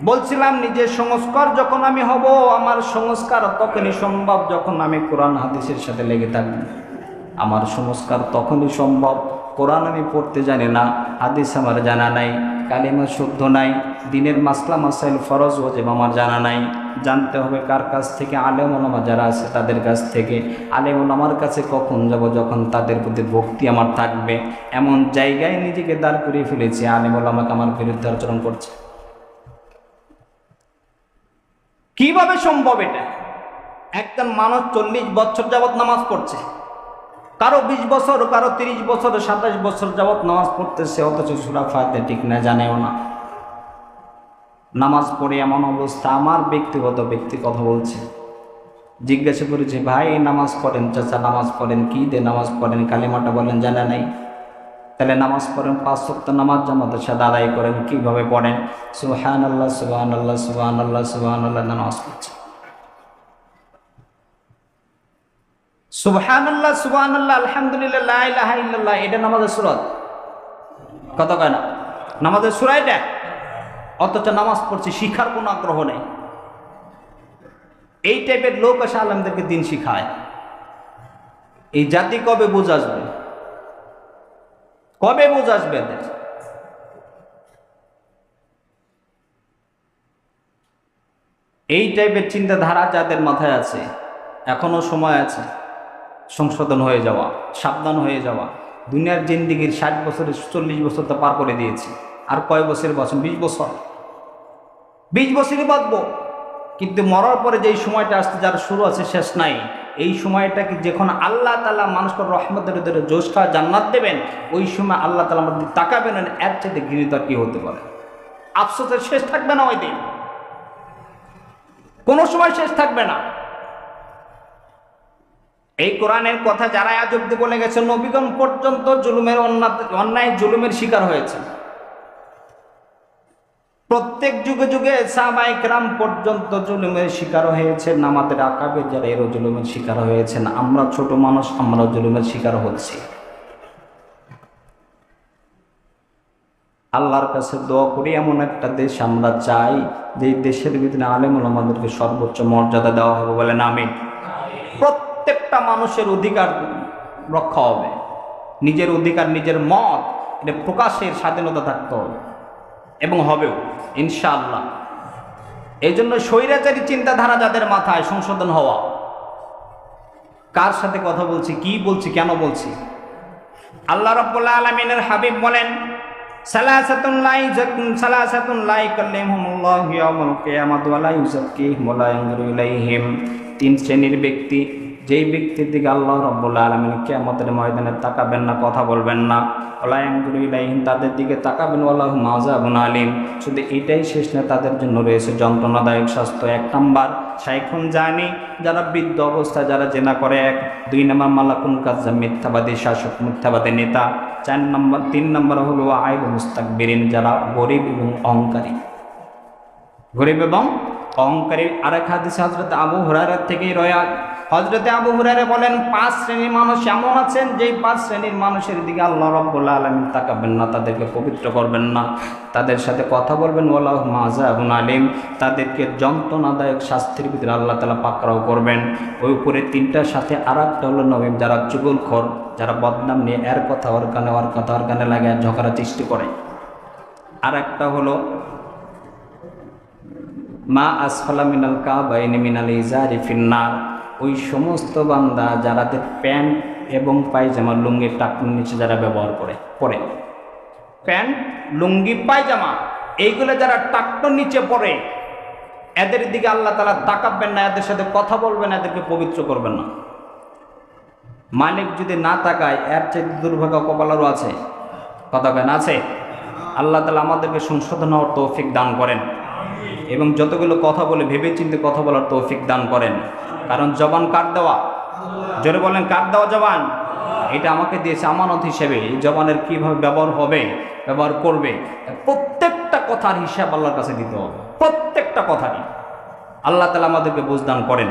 বলছিলাম নিজের সংস্কার যখন আমি হব, আমার সংস্কার তখনই সম্ভব যখন আমি কোরআন হাদিসের সাথে লেগে থাকব। আমার সংস্কার তখনই সম্ভব, কোরআন আমি পড়তে জানি না, হাদিস আমার জানা নাই, কালিমা শুদ্ধ নাই, দিনের মাসলা মাসাইল ফরজ ওয়াজিব আমার জানা নাই। জানতে হবে কার কাছ থেকে? আলেম ওলামা যারা আছে তাদের কাছ থেকে। আলেম ওলামার কাছে কখন যাব? যখন তাদের প্রতি ভক্তি আমার থাকবে। এমন জায়গায় নিজেকে দাঁড় করিয়ে ফেলেছি, আলেম ওলামাকে আমার বিরুদ্ধে আচরণ করছে। কিভাবে সম্ভব এটা? একজন মানুষ 40 বছর যাবৎ নামাজ পড়ছে, কারো 20 বছর, কারো 30 বছর, 27 বছর যাবৎ নামাজ পড়তেছে, অথচ সূরা ফাতিহা ঠিক না জানেও না। নামাজ পড়ে এমন অবস্থা, আমার ব্যক্তি কথা বলছে, জিজ্ঞাসা করেছে, ভাই নামাজ পড়েন? চাচা নামাজ পড়েন। কি দিয়ে নামাজ পড়েন? কালিমাটা বলেন, জানা নাই। তাহলে নামাজ পড়েন, 5 ওয়াক্ত নামাজ জামাতের সাথে আদায় করেন, কিভাবে পড়েন? সুবহানাল্লাহ সুবহানাল্লাহ সুবহানাল্লাহ সুবহানাল্লাহ নামাজ পড়ছে। সুবহানাল্লাহ সুবহানাল্লাহ আলহামদুলিল্লাহ লা ইলাহা ইল্লাল্লাহ, এটা নামাজের সূরত? কত কয় না নামাজের সূরা এটা? অথচ নামাজ পড়ছে, শিখার কোনো আগ্রহ নেই। এই টাইপের লোক এসে আলেমদেরকে দিন শিখায়। এই জাতি কবে বুঝ আসবে? কবে বুঝ আসবে এদের? এই টাইপের চিন্তাধারা যাদের মাথায় আছে, এখনো সময় আছে সংশোধন হয়ে যাওয়া, সাবধান হয়ে যাওয়া। দুনিয়ার জিন্দিগির 60 বছরের 40 বছর তো পার করে দিয়েছি, আর কয় বছর বাঁচুন? 20 বছর। 20 বছরই বাঁচবো, কিন্তু মরার পরে যেই সময়টা আসতে, যার শুরু আছে শেষ নাই, এই সময়টাকে যখন আল্লাহ তাআলা মানুষকে রহমতের ধরে জোশ খাওয়া জান্নাত দেবেন, ওই সময় আল্লাহ তাআলা আমাদের তাকাবেন, এর চাইতে ঘৃণিত আর কি হতে পারে? আফসোসের শেষ থাকবে না ওই দিন, কোনো সময় শেষ থাকবে না। এই কোরআনের কথা যারা আজ অব্দি বলে গেছে, নবীগণ পর্যন্ত জুলুমের অন্যায় জুলুমের শিকার হয়েছে। প্রত্যেক যুগে যুগে সাহাবায়ে কেরাম পর্যন্ত জুলুমের শিকার হয়েছেন, আমাদের আকাবে যারা এরও জুলুমের শিকার হয়েছেন। আমরা ছোট মানুষ, আমরা জুলুমের শিকার হচ্ছি। আল্লাহর কাছে দোয়া করি এমন একটা দেশ আমরা চাই, যে দেশের ভিতরে আলেম ওলামাদেরকে সর্বোচ্চ মর্যাদা দেওয়া হবে, বলেন আমিন। প্রত্যেকটা মানুষের অধিকার রক্ষা হবে, নিজের অধিকার, নিজের মত এটা প্রকাশের স্বাধীনতা থাকতে হবে, এবং হবেও ইনশাআল্লাহ। এই জন্য স্বৈরাচারী চিন্তাধারা যাদের মাথায়, সংশোধন হওয়া। কার সাথে কথা বলছি, কি বলছি, কেন বলছি? আল্লাহ রাব্বুল আলামিনের হাবিব বলেন, সালাসাতুন লা ইউকাল্লিমুহুমুল্লাহু ইয়াওমাল কিয়ামাতি ওয়া লা ইউযাক্কিহিম ওয়া লা ইয়ানজুরু ইলাইহিম। 3 শ্রেণীর ব্যক্তি, যেই ব্যক্তির দিকে আল্লাহ রাব্বুল আলামিন কিয়ামতের ময়দানে তাকাবেন না, কথা বলবেন না। ওয়া লা ইয়ানজুরু ইলাইহিম, তাদের দিকে তাকাবেন, ওয়া লাহুম আযাবুন আলীম। শুধু এটাই শেষ না, তাদের জন্য রয়েছে যন্ত্রণাদায়ক শাস্তি। 1 নাম্বার শাইখুন জানি, যারা বৃদ্ধ অবস্থায় যারা জেনা করে। 1। 2 নাম্বার মালাকুন কাজ্জাব, মিথ্যাবাদী শাসক, মিথ্যাবাদী নেতা। 3 নাম্বার হলো আইবুল মুস্তাকবিরিন, যারা গরিব এবং অহংকারী। গরিব এবং অহংকারী। আরেক হাদিসে হযরত আবু হুরায়রা থেকেই রয়াত, হযরত আবু হুরায়রা বলেন, 5 শ্রেণীর মানুষ এমন আছেন, যেই 5 শ্রেণীর মানুষের দিকে আল্লাহ রাব্বুল আলামিন তাকাবেন না, তাদেরকে পবিত্র করবেন না, তাদের সাথে কথা বলবেন, ওয়ালাহুম আযাবুন আলীম, তাদেরকে যন্ত্রণাদায়ক শাস্তির ভিতরে আল্লাহ তাআলা পাকড়াও করবেন। ওই উপরে 3টার সাথে আরেকটা হলো নবীন, যারা চুগলখোর, যারা বদনাম নিয়ে এর কথা ওর কানে, ওর কথা ওর কানে লাগে ঝগড়া সৃষ্টি করে। আরেকটা হলো মা আসফালা মিনাল কাবাইনি মিনাল ইজারি ফিন্নার, ওই সমস্ত বান্দা যারাদের প্যান্ট এবং পায়জামা, লুঙ্গি টাকনুর নিচে যারা ব্যবহার পরে প্যান্ট, লুঙ্গি, পায়জামা, এইগুলো যারা টাকনুর নিচে পরে, এদের দিকে আল্লাহ তাআলা তাকাবেন না, এদের সাথে কথা বলবেন, এদেরকে পবিত্র করবেন না। মালিক যদি না তাকায়, এর চেয়ে দুর্ভাগ্য কপালেরও আছে। কথা কেন আছে? আল্লাহ তাআলা আমাদেরকে সংশোধন হওয়ার তৌফিক দান করেন, এবং যতগুলো কথা বলে ভেবে চিন্তে কথা বলার তৌফিক দান করেন। কারণ জবান কার দেওয়া? জোরে বলেন, কার দেওয়া জবান? এটা আমাকে দিয়েছে আমানত হিসেবে। এই জবানের কীভাবে ব্যবহার হবে, ব্যবহার করবে, প্রত্যেকটা কথার হিসাব আল্লাহর কাছে দিতে হবে, প্রত্যেকটা কথারই। আল্লাহ তাআলা আমাদেরকে বুঝদান করেন।